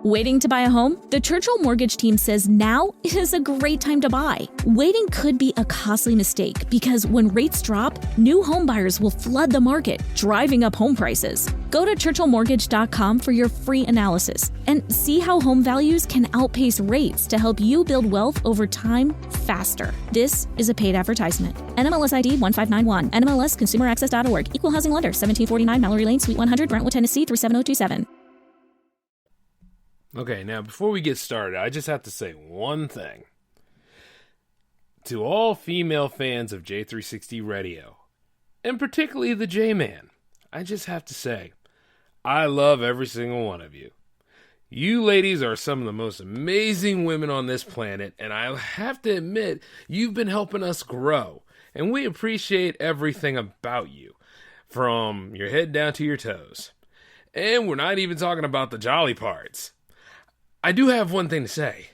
Waiting to buy a home? The Churchill Mortgage team says now is a great time to buy. Waiting could be a costly mistake because when rates drop, new home buyers will flood the market, driving up home prices. Go to churchillmortgage.com for your free analysis and see how home values can outpace rates to help you build wealth over time faster. This is a paid advertisement. NMLS ID 1591. NMLSconsumeraccess.org. Equal housing lender. 1749 Mallory Lane, Suite 100, Brentwood, Tennessee 37027. Okay, now before we get started, I just have to say one thing. To all female fans of J360 Radio, and particularly the J-Man, I just have to say, I love every single one of you. You ladies are some of the most amazing women on this planet, and I have to admit, you've been helping us grow, and we appreciate everything about you, from your head down to your toes. And we're not even talking about the jolly parts. I do have one thing to say.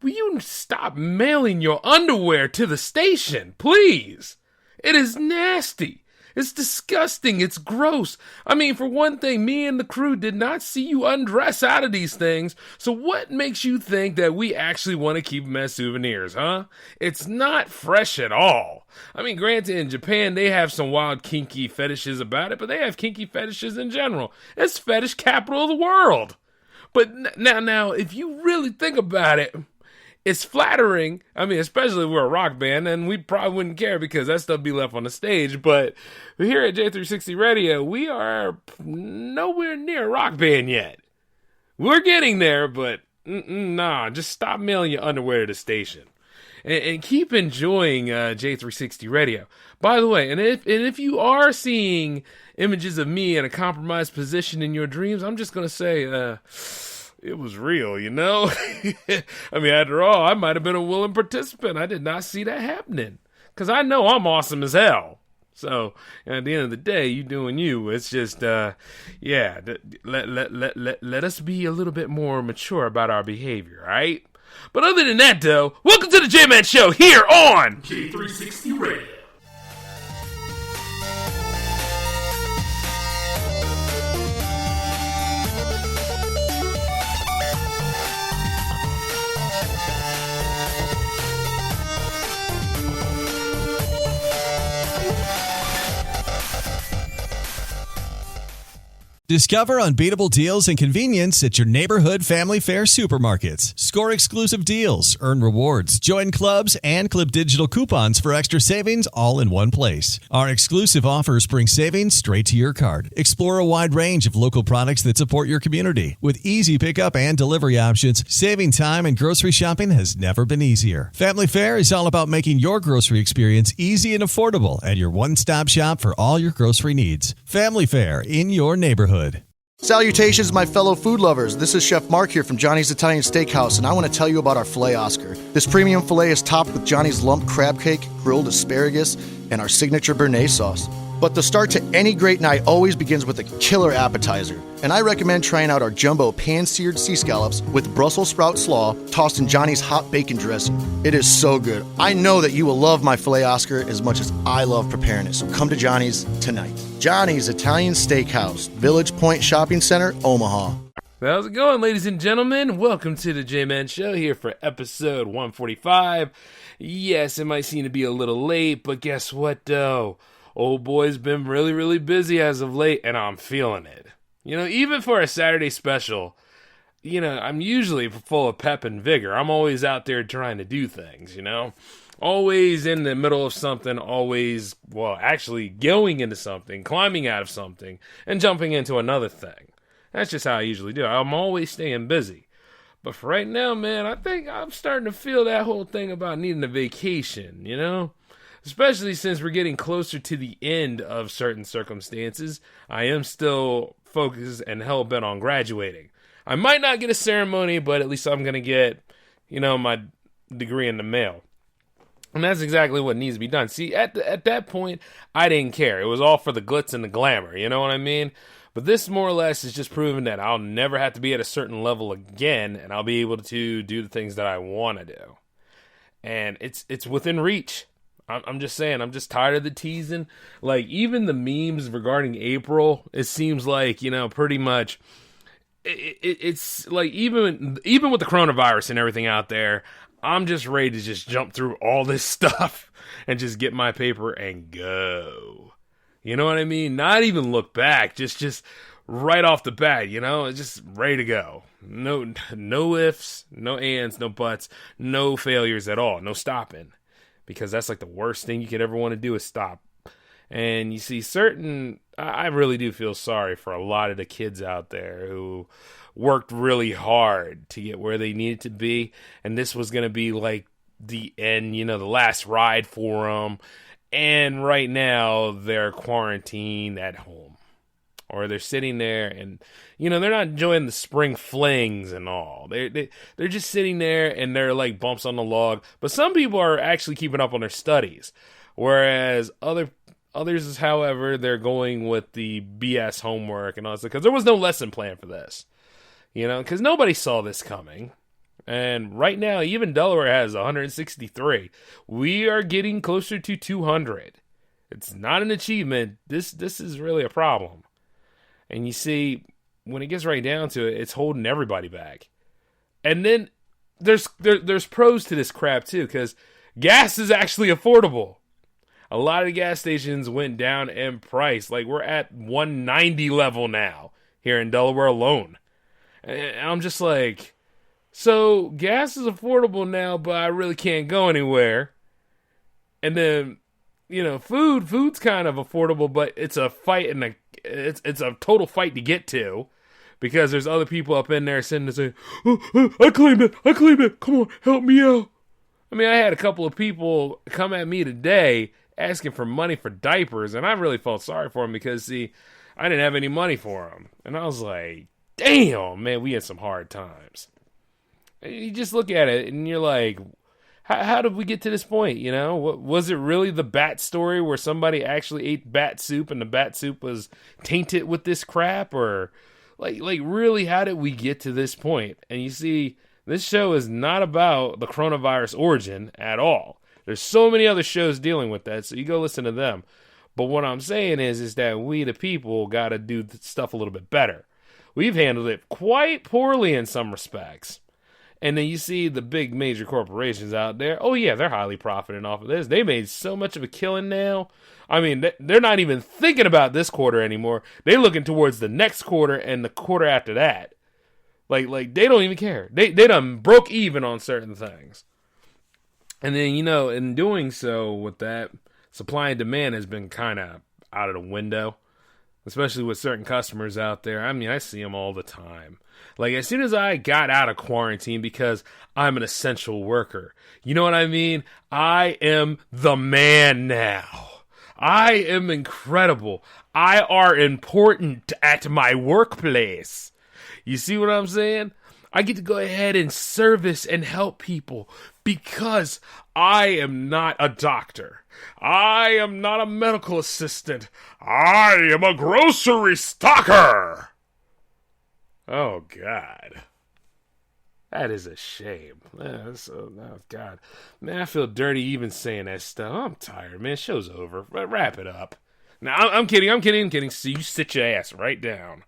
Will you stop mailing your underwear to the station, please? It is nasty. It's disgusting. It's gross. I mean, for one thing, me and the crew did not see you undress out of these things, so what makes you think that we actually want to keep them as souvenirs, huh? It's not fresh at all. I mean, granted, in Japan, they have some wild kinky fetishes about it, but they have kinky fetishes in general. It's fetish capital of the world. But now, if you really think about it, it's flattering. I mean, especially if we're a rock band, and we probably wouldn't care because that stuff be left on the stage. But here at J360 Radio, we are nowhere near a rock band yet. We're getting there, but nah, just stop mailing your underwear to the station. And keep enjoying J360 Radio. By the way, and if you are seeing images of me in a compromised position in your dreams, I'm just going to say, it was real, you know? I mean, after all, I might have been a willing participant. I did not see that happening. Because I know I'm awesome as hell. So, at the end of the day, you doing you. It's just, let us be a little bit more mature about our behavior, all right? But other than that, though, welcome to the J-Man Show here on J360 Radio. Discover unbeatable deals and convenience at your neighborhood family fare supermarkets. Score exclusive deals, earn rewards, join clubs, and clip digital coupons for extra savings all in one place. Our exclusive offers bring savings straight to your card. Explore a wide range of local products that support your community. With easy pickup and delivery options, saving time and grocery shopping has never been easier. Family Fare is all about making your grocery experience easy and affordable and your one-stop shop for all your grocery needs. Family Fare in your neighborhood. Salutations, my fellow food lovers. This is Chef Mark here from Johnny's Italian Steakhouse, and I want to tell you about our filet Oscar. This premium filet is topped with Johnny's lump crab cake, grilled asparagus, and our signature béarnaise sauce. But the start to any great night always begins with a killer appetizer. And I recommend trying out our jumbo pan-seared sea scallops with Brussels sprout slaw tossed in Johnny's hot bacon dressing. It is so good. I know that you will love my filet Oscar as much as I love preparing it. So come to Johnny's tonight. Johnny's Italian Steakhouse, Village Point Shopping Center, Omaha. How's it going, ladies and gentlemen? Welcome to the J-Man Show here for episode 145. Yes, it might seem to be a little late, but guess what, though? Old boy's been really, really busy as of late, and I'm feeling it. You know, even for a Saturday special, you know, I'm usually full of pep and vigor. I'm always out there trying to do things, you know? Always in the middle of something, always, well, actually going into something, climbing out of something, and jumping into another thing. That's just how I usually do. I'm always staying busy. But for right now, man, I think I'm starting to feel that whole thing about needing a vacation, you know? Especially since we're getting closer to the end of certain circumstances, I am still focused and hell-bent on graduating. I might not get a ceremony, but at least I'm going to get, you know, my degree in the mail. And that's exactly what needs to be done. See, at that point, I didn't care. It was all for the glitz and the glamour, you know what I mean? But this more or less is just proving that I'll never have to be at a certain level again, and I'll be able to do the things that I want to do. And it's within reach. I'm just saying, I'm just tired of the teasing. Like, even the memes regarding April, it seems like, you know, pretty much it's like even with the coronavirus and everything out there, I'm just ready to just jump through all this stuff and just get my paper and go. You know what I mean? Not even look back, just right off the bat, it's just ready to go. No ifs, no ands, no buts, no failures at all, no stopping. Because that's like the worst thing you could ever want to do is stop. And you see I really do feel sorry for a lot of the kids out there who worked really hard to get where they needed to be. And this was going to be like the end, the last ride for them. And right now they're quarantined at home. Or they're sitting there and, they're not enjoying the spring flings and all. They're just sitting there and they're like bumps on the log. But some people are actually keeping up on their studies. Whereas others, however, they're going with the BS homework and all that. Because there was no lesson plan for this. Because nobody saw this coming. And right now, even Delaware has 163. We are getting closer to 200. It's not an achievement. This is really a problem. And you see, when it gets right down to it, it's holding everybody back. And then there's pros to this crap too, because gas is actually affordable. A lot of the gas stations went down in price. Like we're at 190 level now here in Delaware alone. And I'm just like, so gas is affordable now, but I really can't go anywhere. And then, food's kind of affordable, but it's a fight and it's a total fight to get to, because there's other people up in there sitting and saying, I claim it, come on, help me out. I mean, I had a couple of people come at me today asking for money for diapers, and I really felt sorry for them because, see, I didn't have any money for them. And I was like, damn, man, we had some hard times. And you just look at it, and you're like, how did we get to this point, Was it really the bat story where somebody actually ate bat soup and the bat soup was tainted with this crap? Or, like really, how did we get to this point? And you see, this show is not about the coronavirus origin at all. There's so many other shows dealing with that, so you go listen to them. But what I'm saying is that we, the people, got to do stuff a little bit better. We've handled it quite poorly in some respects. And then you see the big major corporations out there. Oh, yeah, they're highly profiting off of this. They made so much of a killing now. I mean, they're not even thinking about this quarter anymore. They're looking towards the next quarter and the quarter after that. Like they don't even care. They done broke even on certain things. And then, in doing so with that, supply and demand has been kind of out of the window. Especially with certain customers out there. I mean, I see them all the time. Like, as soon as I got out of quarantine, because I'm an essential worker, you know what I mean? I am the man now. I am incredible. I are important at my workplace. You see what I'm saying? I get to go ahead and service and help people because I am not a doctor. I am not a medical assistant. I am a grocery stocker. Oh, God. That is a shame. God. Man, I feel dirty even saying that stuff. I'm tired, man. Show's over. Wrap it up. Now, I'm kidding. So you sit your ass right down.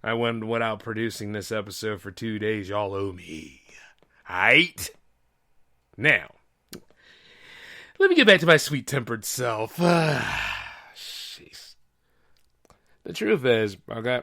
I went without producing this episode for 2 days. Y'all owe me. Aight? Now, let me get back to my sweet-tempered self. Jeez. The truth is, okay,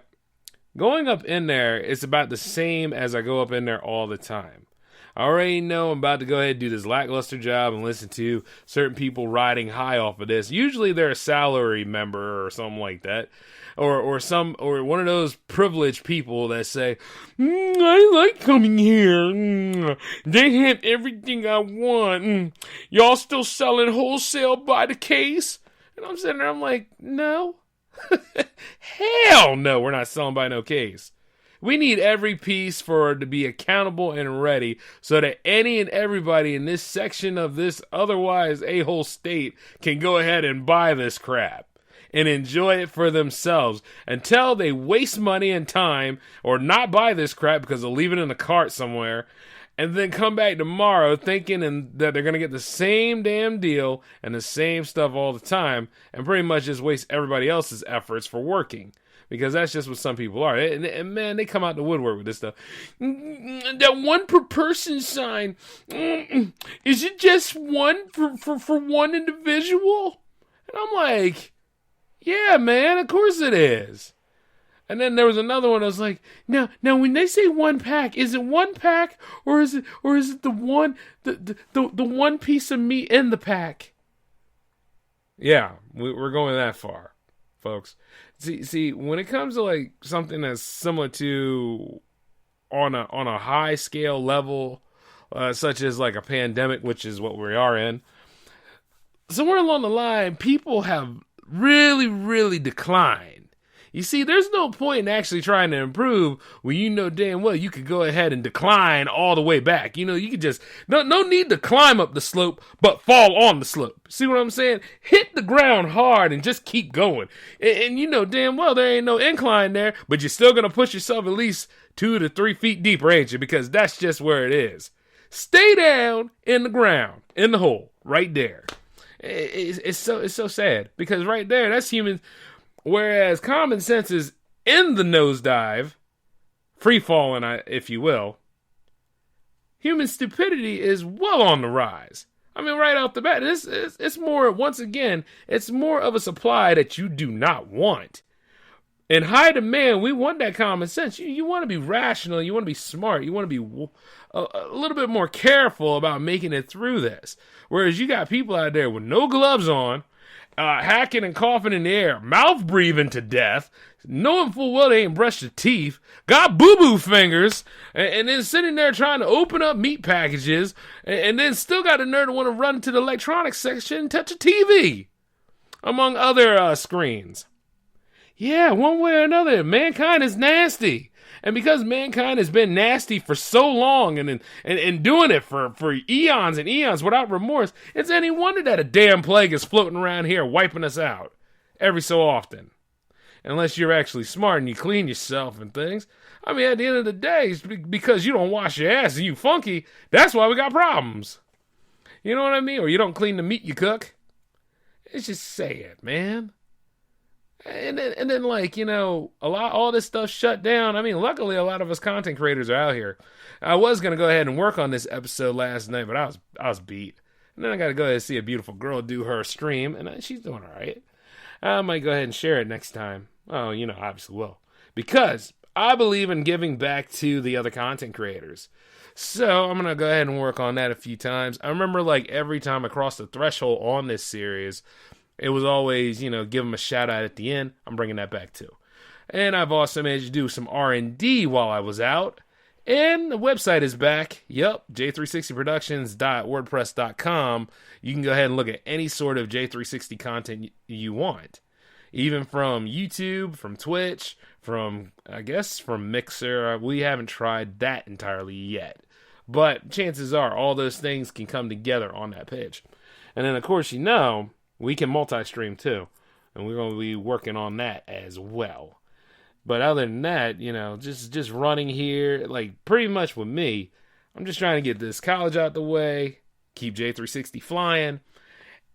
going up in there is about the same as I go up in there all the time. I already know I'm about to go ahead and do this lackluster job and listen to certain people riding high off of this. Usually they're a salary member or something like that. Or one of those privileged people that say, I like coming here. They have everything I want. Y'all still selling wholesale by the case? And I'm sitting there, I'm like, no. Hell no, we're not selling by no case. We need every piece for it to be accountable and ready so that any and everybody in this section of this otherwise a-hole state can go ahead and buy this crap and enjoy it for themselves until they waste money and time or not buy this crap because they'll leave it in the cart somewhere and then come back tomorrow thinking that they're going to get the same damn deal and the same stuff all the time and pretty much just waste everybody else's efforts for working. Because that's just what some people are. And man, they come out the woodwork with this stuff. That one per person sign, is it just one for one individual? And I'm like, yeah, man, of course it is. And then there was another one that was like, now when they say one pack, is it one pack or is it the one piece of meat in the pack? Yeah, we're going that far, folks. See, when it comes to like something that's similar to on a high scale level, such as like a pandemic, which is what we are in, somewhere along the line, people have really, really declined. You see, there's no point in actually trying to improve when you know damn well you could go ahead and decline all the way back. You know, you could just, no need to climb up the slope, but fall on the slope. See what I'm saying? Hit the ground hard and just keep going. And you know damn well there ain't no incline there, but you're still going to push yourself at least 2 to 3 feet deeper, ain't you? Because that's just where it is. Stay down in the ground, in the hole, right there. It's so sad because right there, that's humans. Whereas common sense is in the nosedive, free falling, if you will, human stupidity is well on the rise. I mean, right off the bat, it's more, once again, it's more of a supply that you do not want. In high demand, we want that common sense. You want to be rational. You want to be smart. You want to be a little bit more careful about making it through this. Whereas you got people out there with no gloves on, hacking and coughing in the air, mouth breathing to death, knowing full well they ain't brushed their teeth, got boo-boo fingers, and then sitting there trying to open up meat packages, and then still got the nerve to want to run to the electronics section and touch a TV, among other screens. Yeah, one way or another, mankind is nasty. And because mankind has been nasty for so long and doing it for eons and eons without remorse, it's any wonder that a damn plague is floating around here wiping us out every so often. Unless you're actually smart and you clean yourself and things. I mean, at the end of the day, because you don't wash your ass and you funky, that's why we got problems. You know what I mean? Or you don't clean the meat you cook. It's just sad, man. And then, like, you know, all this stuff shut down. I mean, luckily, a lot of us content creators are out here. I was gonna go ahead and work on this episode last night, but I was beat. And then I got to go ahead and see a beautiful girl do her stream, and she's doing all right. I might go ahead and share it next time. Oh, you know, obviously will, because I believe in giving back to the other content creators. So I'm gonna go ahead and work on that a few times. I remember, like, every time I crossed the threshold on this series, it was always, you know, give them a shout out at the end. I'm bringing that back too. And I've also managed to do some R&D while I was out. And the website is back. Yep, j360productions.wordpress.com. You can go ahead and look at any sort of J360 content you want. Even from YouTube, from Twitch, from Mixer. We haven't tried that entirely yet. But chances are all those things can come together on that page. And then, of course, you know, we can multi-stream too, and we're going to be working on that as well. But other than that, you know, just running here, like pretty much with me, I'm just trying to get this college out the way, keep J360 flying,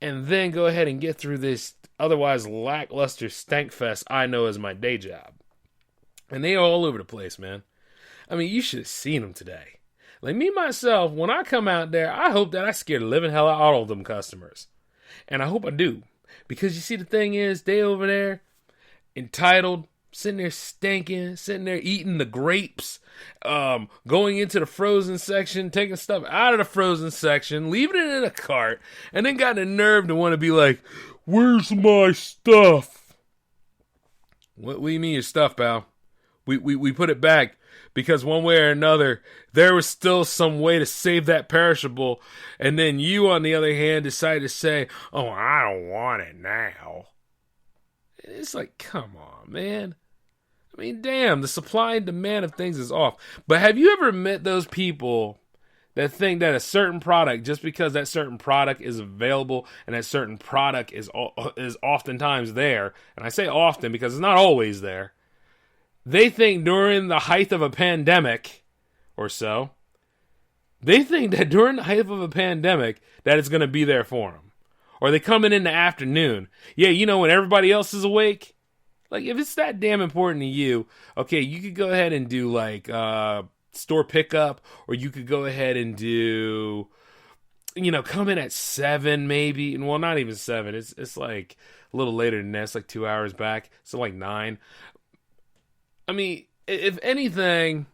and then go ahead and get through this otherwise lackluster stankfest I know as my day job. And they are all over the place, man. I mean, you should have seen them today. Like me, myself, when I come out there, I hope that I scare the living hell out of all of them customers. And I hope I do. Because you see, the thing is, they over there, entitled, sitting there stinking, sitting there eating the grapes, going into the frozen section, taking stuff out of the frozen section, leaving it in a cart, and then got the nerve to want to be like, where's my stuff? What do you mean your stuff, pal? We put it back. Because one way or another, there was still some way to save that perishable. And then you, on the other hand, decide to say, oh, I don't want it now. It's like, come on, man. I mean, damn, the supply and demand of things is off. But have you ever met those people that think that a certain product, just because that certain product is available and that certain product is oftentimes there, and I say often because it's not always there, they think during the height of a pandemic or so, they think that during the height of a pandemic that it's going to be there for them. Or they come in the afternoon. Yeah, you know, when everybody else is awake, Like, if it's that damn important to you, okay, you could go ahead and do, like, store pickup, or you could go ahead and do, come in at 7 maybe. Well, not even 7. It's like a little later than that. It's like 2 hours back. So, like 9. I mean, if anything,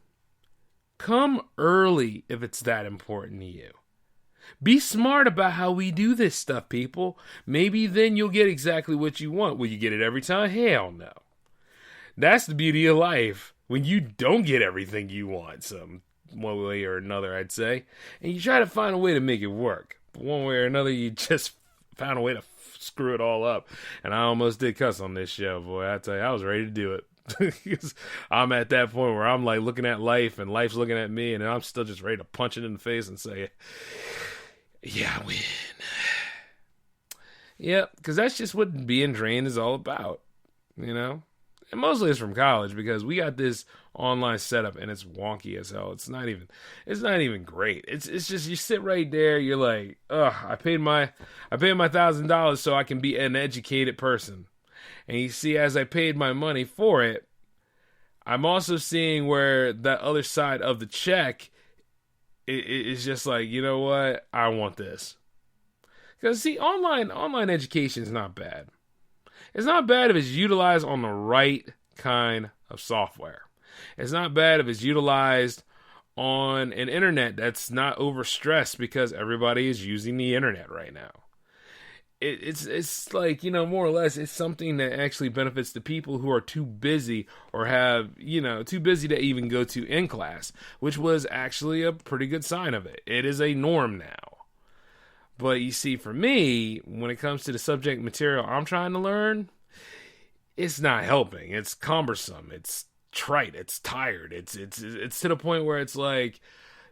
come early if it's that important to you. Be smart about how we do this stuff, people. Maybe then you'll get exactly what you want. Will you get it every time? Hell no. That's the beauty of life, when you don't get everything you want, one way or another, I'd say. And you try to find a way to make it work. But one way or another, you just found a way to screw it all up. And I almost did cuss on this show, boy. I tell you, I was ready to do it. Because I'm at that point where I'm like looking at life, and life's looking at me, and I'm still just ready to punch it in the face and say, yeah, I win. Yep, because that's just what being drained is all about, And mostly it's from college, because we got this online setup and it's wonky as hell. It's not even great. It's just, you sit right there, you're like, ugh, I paid my $1,000 so I can be an educated person. And you see, as I paid my money for it, I'm also seeing where that other side of the check is just like, you know what? I want this. Because, see, online education is not bad. It's not bad if it's utilized on the right kind of software. It's not bad if it's utilized on an internet that's not overstressed, because everybody is using the internet right now. It's like, more or less, it's something that actually benefits the people who are too busy, or have, too busy to even go to in class, which was actually a pretty good sign of it. It is a norm now. But you see, for me, when it comes to the subject material I'm trying to learn, it's not helping. It's cumbersome. It's trite. It's tired. It's to the point where it's like,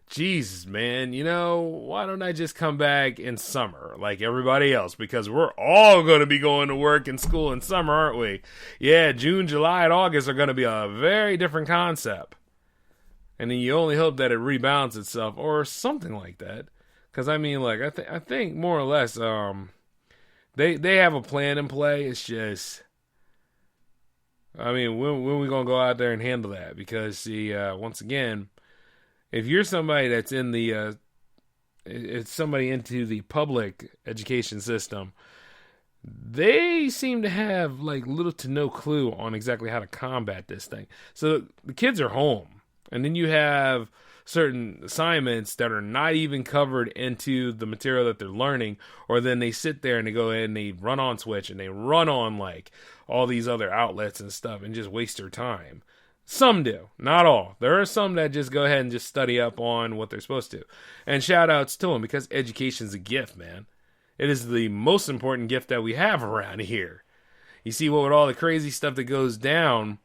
Jesus, man, why don't I just come back in summer like everybody else? Because we're all going to be going to work and school in summer, aren't we? Yeah, June, July, and August are going to be a very different concept. And then you only hope that it rebounds itself or something like that. Because, I mean, like, I think more or less they have a plan in play. It's just, I mean, when we going to go out there and handle that? Because, see, once again, if you're somebody that's in it's somebody into the public education system, they seem to have like little to no clue on exactly how to combat this thing. So the kids are home, and then you have certain assignments that are not even covered into the material that they're learning, or then they sit there and they go ahead and they run on Twitch and they run on like all these other outlets and stuff and just waste their time. Some do, not all. There are some that just go ahead and just study up on what they're supposed to. And shout outs to them, because education's a gift, man. It is the most important gift that we have around here. You see, with all the crazy stuff that goes down,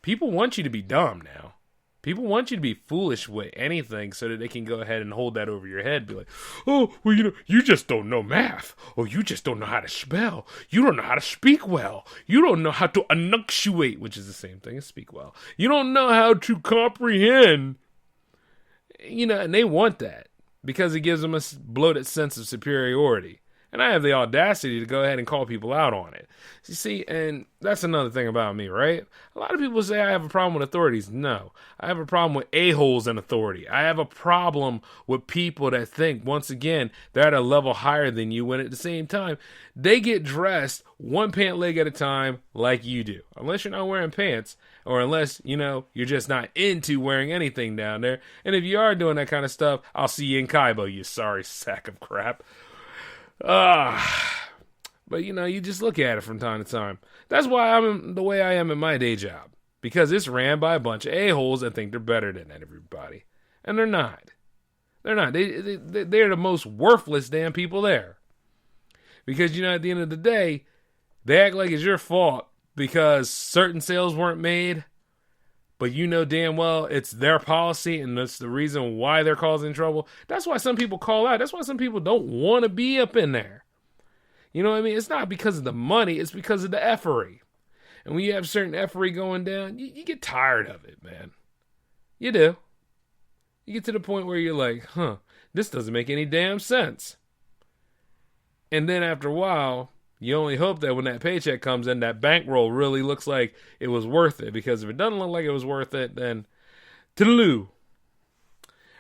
people want you to be dumb now. People want you to be foolish with anything so that they can go ahead and hold that over your head. Be like, oh, well, you just don't know math. Or you just don't know how to spell. You don't know how to speak well. You don't know how to enunciate, which is the same thing as speak well. You don't know how to comprehend. And they want that because it gives them a bloated sense of superiority. And I have the audacity to go ahead and call people out on it. You see, and that's another thing about me, right? A lot of people say I have a problem with authorities. No, I have a problem with a-holes in authority. I have a problem with people that think, once again, they're at a level higher than you, when at the same time, they get dressed one pant leg at a time like you do. Unless you're not wearing pants, or unless, you're just not into wearing anything down there. And if you are doing that kind of stuff, I'll see you in Kaibo, you sorry sack of crap. But you just look at it from time to time. That's why I'm the way I am in my day job, because it's ran by a bunch of a-holes that think they're better than everybody, and they're not. They're not. They're the most worthless damn people there, because at the end of the day, they act like it's your fault because certain sales weren't made, but damn well it's their policy, and that's the reason why they're causing trouble. That's why some people call out. That's why some people don't want to be up in there. You know what I mean? It's not because of the money. It's because of the effery. And when you have certain effery going down, you get tired of it, man. You do. You get to the point where you're like, this doesn't make any damn sense. And then after a while, You only hope that when that paycheck comes in, that bankroll really looks like it was worth it. Because if it doesn't look like it was worth it, then toodaloo.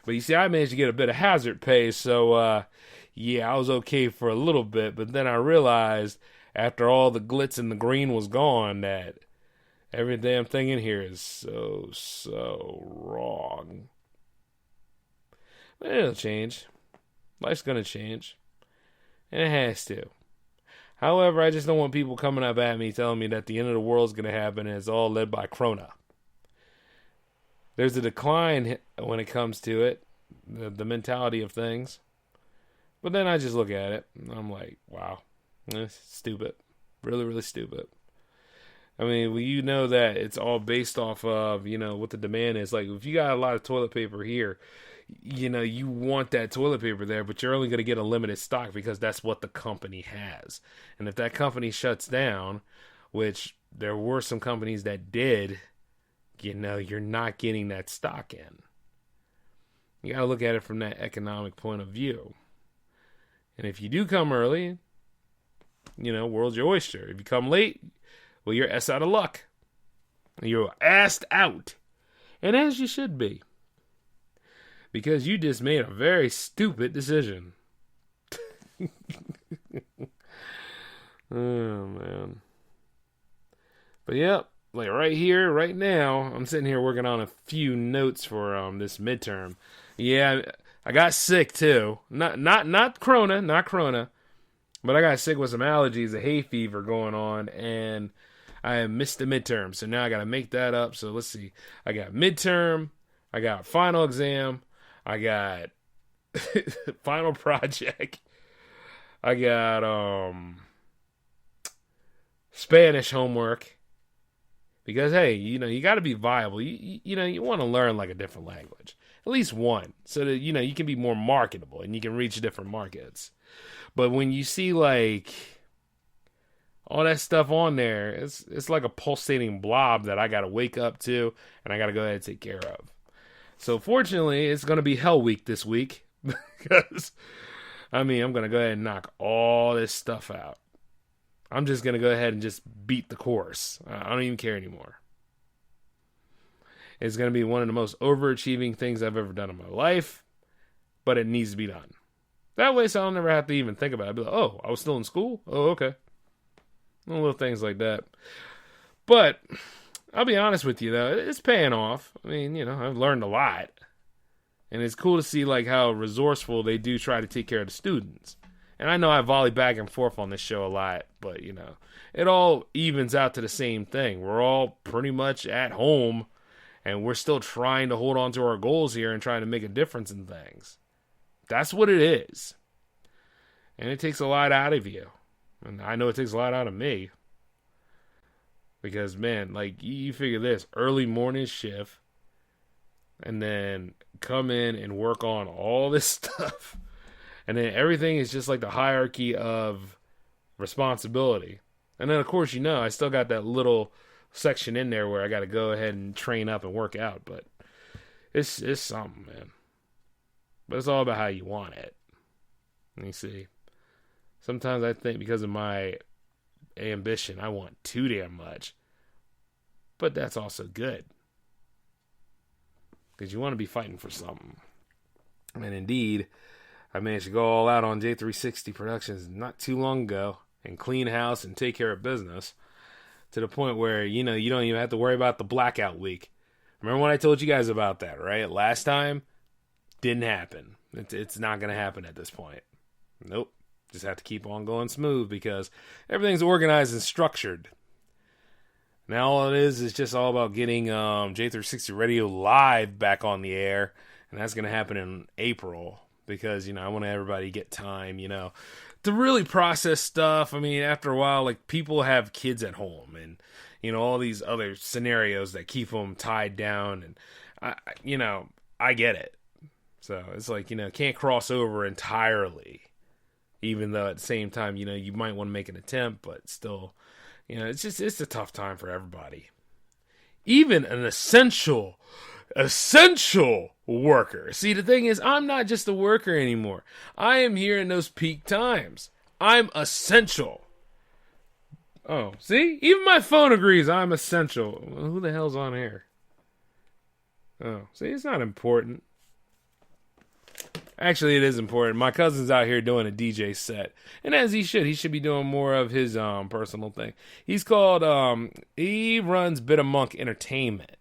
But you see, I managed to get a bit of hazard pay, so yeah, I was okay for a little bit. But then I realized after all the glitz and the green was gone that every damn thing in here is so wrong. But it'll change. Life's gonna change. And it has to. However, I just don't want people coming up at me telling me that the end of the world's gonna happen and it's all led by Corona. There's a decline when it comes to it, the mentality of things. But then I just look at it and I'm like, wow, it's stupid. Really, really stupid. I mean, well, you know that it's all based off of, what the demand is. Like, if you got a lot of toilet paper here, you want that toilet paper there, but you're only going to get a limited stock because that's what the company has. And if that company shuts down, which there were some companies that did, you're not getting that stock in. You got to look at it from that economic point of view. And if you do come early, world's your oyster. If you come late, well, you're ass out of luck. You're assed out. And as you should be. Because you just made a very stupid decision. Oh, man. But yep, like right here, right now, I'm sitting here working on a few notes for this midterm. Yeah, I got sick too. Not Corona, but I got sick with some allergies, a hay fever going on, and I missed the midterm. So now I got to make that up. So let's see. I got midterm, I got final exam, I got final project, I got Spanish homework. Because, hey, you got to be viable. You want to learn like a different language. At least one. So that, you can be more marketable and you can reach different markets. But when you see, like, all that stuff on there, it's like a pulsating blob that I got to wake up to and I got to go ahead and take care of. So, fortunately, it's going to be Hell Week this week. Because, I'm going to go ahead and knock all this stuff out. I'm just going to go ahead and just beat the course. I don't even care anymore. It's going to be one of the most overachieving things I've ever done in my life, but it needs to be done. That way, so I'll never have to even think about it. I'll be like, oh, I was still in school? Oh, okay. Little things like that. But I'll be honest with you, though. It's paying off. I've learned a lot. And it's cool to see like how resourceful they do try to take care of the students. And I know I volley back and forth on this show a lot, but, it all evens out to the same thing. We're all pretty much at home, and we're still trying to hold on to our goals here and trying to make a difference in things. That's what it is. And it takes a lot out of you. And I know it takes a lot out of me. Because, man, like, you figure this, early morning shift, and then come in and work on all this stuff. And then everything is just like the hierarchy of responsibility. And then, of course, I still got that little section in there where I got to go ahead and train up and work out. But it's something, man. But it's all about how you want it. Let me see. Sometimes I think because of my ambition, I want too damn much. But that's also good. Because you want to be fighting for something. And indeed, I managed to go all out on J360 Productions not too long ago and clean house and take care of business to the point where, you don't even have to worry about the blackout week. Remember when I told you guys about that, right? Last time, didn't happen. It's not going to happen at this point. Nope. Just have to keep on going smooth because everything's organized and structured. Now all it is just all about getting J360 Radio Live back on the air, and that's going to happen in April. Because, I want everybody to get time, to really process stuff. After a while, like, people have kids at home and, all these other scenarios that keep them tied down. And, I get it. So, it's like, can't cross over entirely. Even though at the same time, you might want to make an attempt, but still, it's a tough time for everybody. Even an essential worker. See, the thing is, I'm not just a worker anymore. I am here in those peak times. I'm essential. Oh, see? Even my phone agrees I'm essential. Well, who the hell's on air? Oh, see, it's not important. Actually, it is important. My cousin's out here doing a DJ set. And as he should be doing more of his personal thing. He's called, he runs Bit of Monk Entertainment.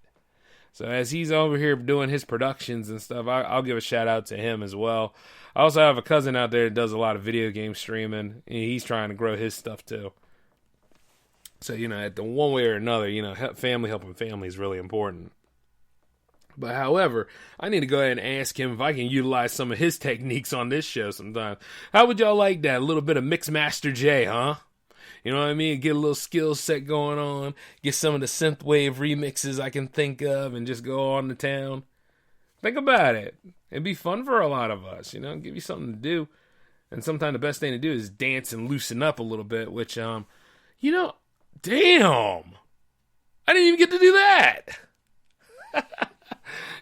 So as he's over here doing his productions and stuff, I'll give a shout out to him as well. I also have a cousin out there that does a lot of video game streaming. And he's trying to grow his stuff too. So, at the one way or another, family helping family is really important. But however, I need to go ahead and ask him if I can utilize some of his techniques on this show sometime. How would y'all like that? A little bit of Mixmaster J, huh? You know what I mean? Get a little skill set going on. Get some of the synthwave remixes I can think of and just go on to town. Think about it. It'd be fun for a lot of us, give you something to do. And sometimes the best thing to do is dance and loosen up a little bit, which, damn. I didn't even get to do that.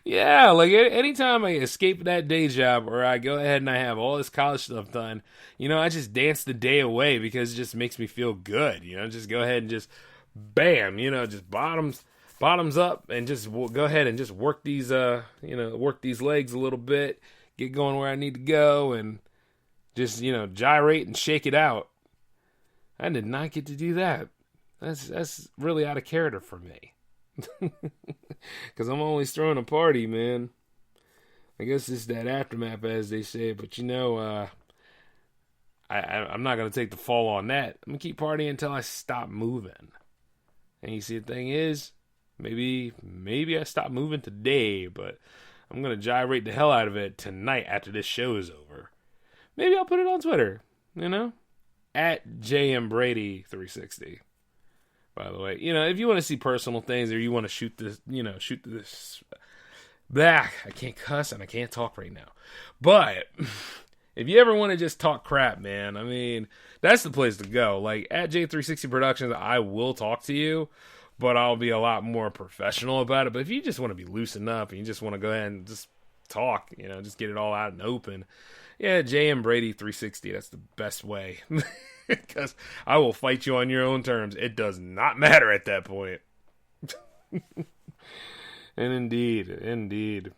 Yeah, like anytime I escape that day job or I go ahead and I have all this college stuff done, I just dance the day away because it just makes me feel good, just go ahead and just bam, just bottoms up and just go ahead and just work these, work these legs a little bit, get going where I need to go and just, gyrate and shake it out. I did not get to do that. That's really out of character for me. Because I'm always throwing a party, man. I guess it's that aftermath, as they say. But I'm not going to take the fall on that. I'm going to keep partying until I stop moving. And you see, the thing is, maybe I stop moving today, but I'm going to gyrate the hell out of it tonight after this show is over. Maybe I'll put it on Twitter, at JMBrady360. By the way, if you want to see personal things or you want to shoot this, I can't cuss and I can't talk right now. But if you ever want to just talk crap, man, I mean, that's the place to go. Like at J360 Productions, I will talk to you, but I'll be a lot more professional about it. But if you just want to be loosened up and you just want to go ahead and just talk, just get it all out and open. Yeah, JM Brady 360, that's the best way. Because I will fight you on your own terms. It does not matter at that point. And indeed.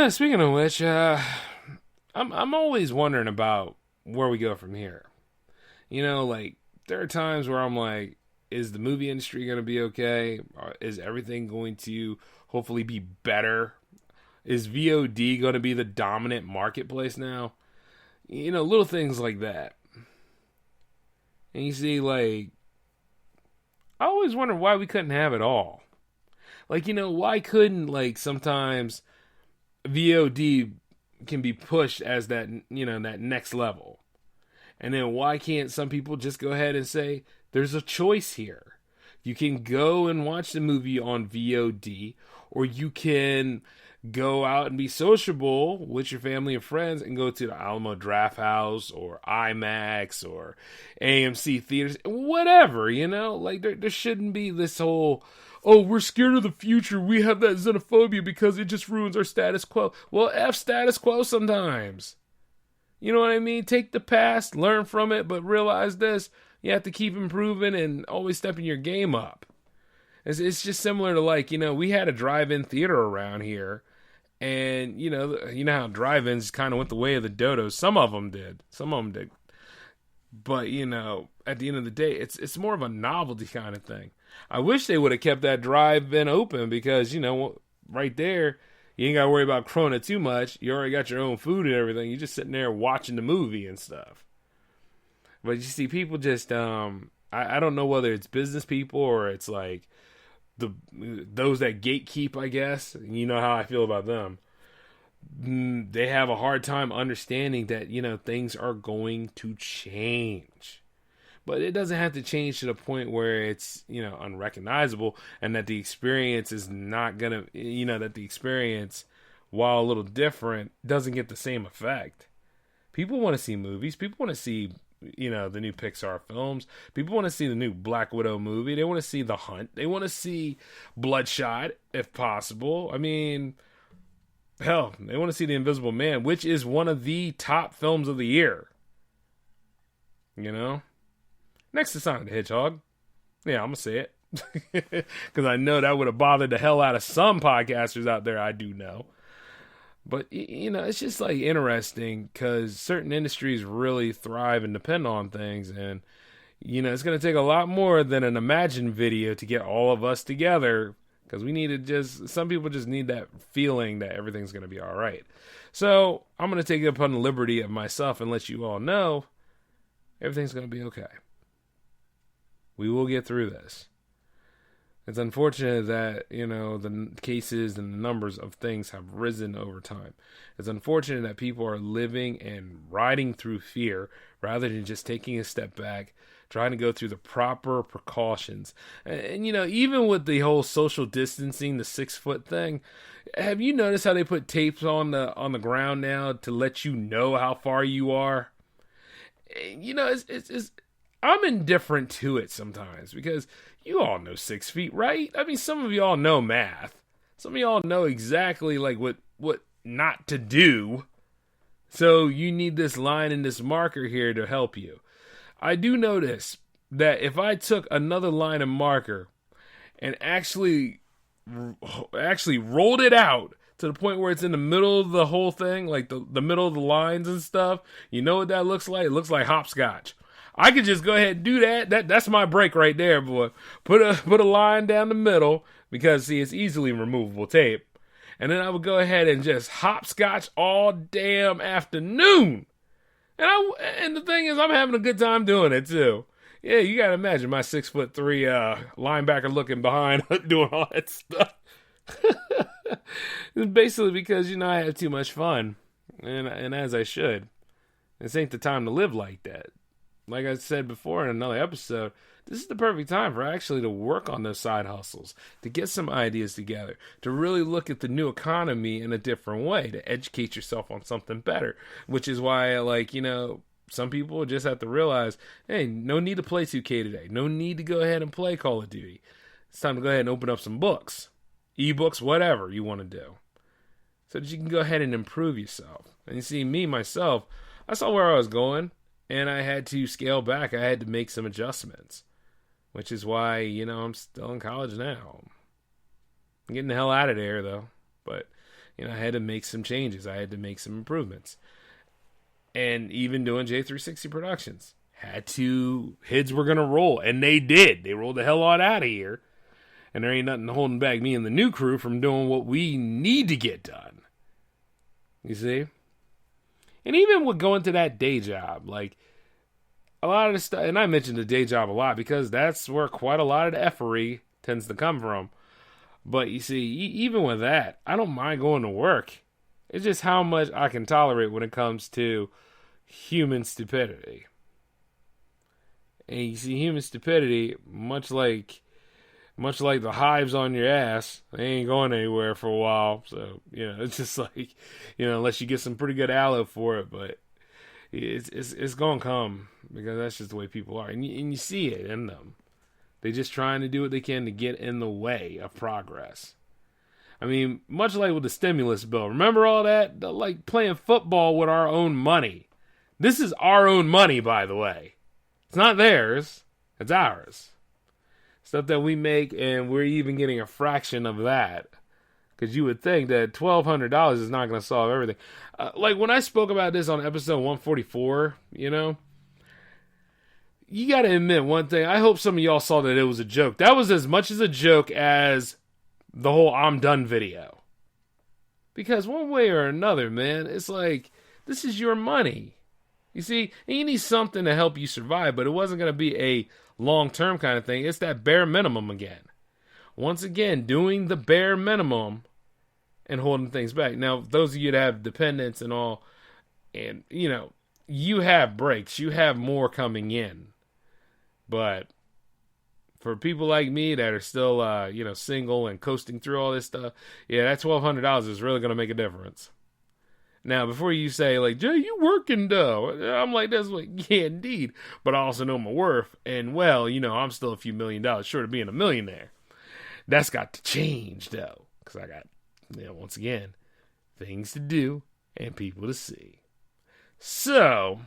Speaking of which, I'm always wondering about where we go from here. Like, there are times where I'm like, is the movie industry going to be okay? Is everything going to hopefully be better? Is VOD going to be the dominant marketplace now? Little things like that. And you see, like, I always wonder why we couldn't have it all. Like, why couldn't, like, sometimes VOD can be pushed as that, that next level? And then why can't some people just go ahead and say, there's a choice here. You can go and watch the movie on VOD, or you can go out and be sociable with your family and friends and go to the Alamo Draft House or IMAX or AMC theaters, whatever, like there shouldn't be this whole, oh, we're scared of the future. We have that xenophobia because it just ruins our status quo. Well, F status quo sometimes. You know what I mean? Take the past, learn from it, but realize this, you have to keep improving and always stepping your game up. It's just similar to like, we had a drive-in theater around here. And, you know how drive-ins kind of went the way of the dodos. Some of them did. But, at the end of the day, it's more of a novelty kind of thing. I wish they would have kept that drive-in open because, right there, you ain't got to worry about Corona too much. You already got your own food and everything. You're just sitting there watching the movie and stuff. But you see, people just, I don't know whether it's business people or it's like, those that gatekeep, I guess, you know how I feel about them. They have a hard time understanding that, things are going to change. But it doesn't have to change to the point where it's, unrecognizable and that the experience is not going to, that the experience, while a little different, doesn't get the same effect. People want to see movies. People want to see the new Pixar films. People want to see the new Black Widow movie. They want to see The Hunt. They want to see Bloodshot, if possible. I mean, hell, they want to see The Invisible Man, which is one of the top films of the year. Now, next to Sonic the Hedgehog. Yeah, I'm going to say it. Because I know that would have bothered the hell out of some podcasters out there, I do know. But, it's just like interesting because certain industries really thrive and depend on things. And, it's going to take a lot more than an Imagine video to get all of us together. Because some people just need that feeling that everything's going to be all right. So I'm going to take it upon the liberty of myself and let you all know everything's going to be okay. We will get through this. It's unfortunate that, the cases and the numbers of things have risen over time. It's unfortunate that people are living and riding through fear rather than just taking a step back, trying to go through the proper precautions. And even with the whole social distancing, the 6-foot thing, have you noticed how they put tapes on the ground now to let you know how far you are? I'm indifferent to it sometimes because you all know 6 feet, right? I mean, some of y'all know math. Some of y'all know exactly like what not to do. So you need this line and this marker here to help you. I do notice that if I took another line and marker and actually rolled it out to the point where it's in the middle of the whole thing, like the middle of the lines and stuff, you know what that looks like? It looks like hopscotch. I could just go ahead and do that. That's my break right there, boy. Put a line down the middle because, see, it's easily removable tape. And then I would go ahead and just hopscotch all damn afternoon. And the thing is, I'm having a good time doing it, too. Yeah, you got to imagine my 6'3" linebacker looking behind doing all that stuff. It's basically because, I have too much fun. And as I should. This ain't the time to live like that. Like I said before in another episode, this is the perfect time for actually to work on those side hustles, to get some ideas together, to really look at the new economy in a different way, to educate yourself on something better, which is why, some people just have to realize, hey, no need to play 2K today. No need to go ahead and play Call of Duty. It's time to go ahead and open up some books, ebooks, whatever you want to do, so that you can go ahead and improve yourself. And you see, me, myself, I saw where I was going. And I had to scale back. I had to make some adjustments. Which is why, I'm still in college now. I'm getting the hell out of there, though. But, I had to make some changes. I had to make some improvements. And even doing J360 Productions. Heads were going to roll. And they did. They rolled the hell out of here. And there ain't nothing holding back me and the new crew from doing what we need to get done. You see? And even with going to that day job, like a lot of the stuff, and I mentioned the day job a lot because that's where quite a lot of the effery tends to come from. But you see, even with that, I don't mind going to work. It's just how much I can tolerate when it comes to human stupidity. And you see, human stupidity, much like the hives on your ass, they ain't going anywhere for a while. So, it's just like, unless you get some pretty good aloe for it, but it's going to come because that's just the way people are. And you see it in them. They just trying to do what they can to get in the way of progress. I mean, much like with the stimulus bill. Remember all that? Like playing football with our own money. This is our own money, by the way. It's not theirs. It's ours. Stuff that we make, and we're even getting a fraction of that. Because you would think that $1,200 is not going to solve everything. Like when I spoke about this on episode 144, you got to admit one thing. I hope some of y'all saw that it was a joke. That was as much as a joke as the whole I'm done video. Because one way or another, man, it's like, this is your money. You see, and you need something to help you survive, but it wasn't going to be a long-term kind of thing. It's that bare minimum again. Once again, doing the bare minimum and holding things back. Now, those of you that have dependents and all, and, you have breaks. You have more coming in. But for people like me that are still, single and coasting through all this stuff, yeah, that $1,200 is really going to make a difference. Now, before you say, like, Jay, you working, though. I'm like, that's like, yeah, indeed. But I also know my worth. And, well, I'm still a few $1 million short of being a millionaire. That's got to change, though. Because I got, once again, things to do and people to see. So,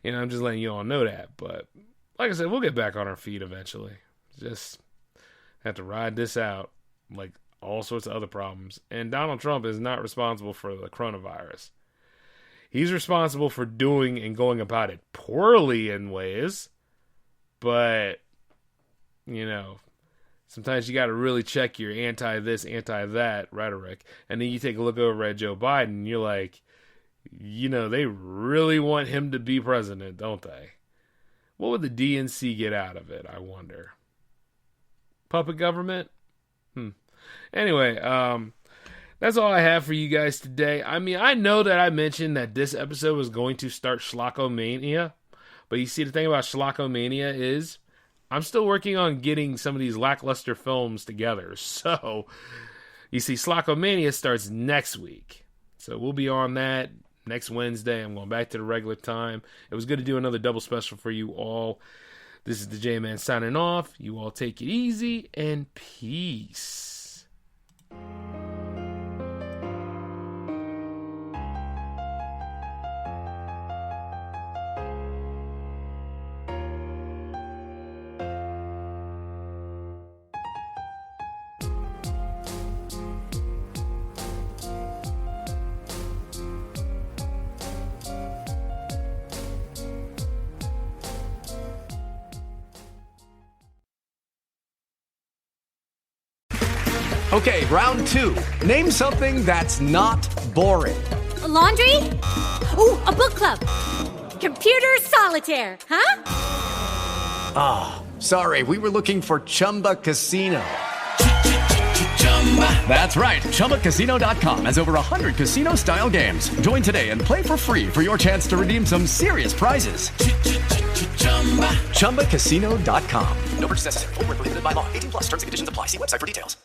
I'm just letting you all know that. But like I said, we'll get back on our feet eventually. Just have to ride this out like all sorts of other problems. And Donald Trump is not responsible for the coronavirus. He's responsible for doing and going about it poorly in ways. But, you know, sometimes you got to really check your anti-this, anti-that rhetoric. And then you take a look over at Joe Biden and you're like, you know, they really want him to be president, don't they? What would the DNC get out of it, I wonder? Puppet government? Anyway, that's all I have for you guys today. I mean, I know that I mentioned that this episode was going to start Schlockomania, but you see, the thing about Schlockomania is I'm still working on getting some of these lackluster films together. So, you see, Schlockomania starts next week. So we'll be on that next Wednesday. I'm going back to the regular time. It was good to do another double special for you all. This is the J-Man signing off. You all take it easy and peace. Okay, round two. Name something that's not boring. A laundry? Ooh, a book club. Computer solitaire, huh? Ah, oh, sorry, we were looking for Chumba Casino. That's right, ChumbaCasino.com has over 100 casino-style games. Join today and play for free for your chance to redeem some serious prizes. ChumbaCasino.com. No purchase necessary. Void where prohibited by law. 18+ terms and conditions apply. See website for details.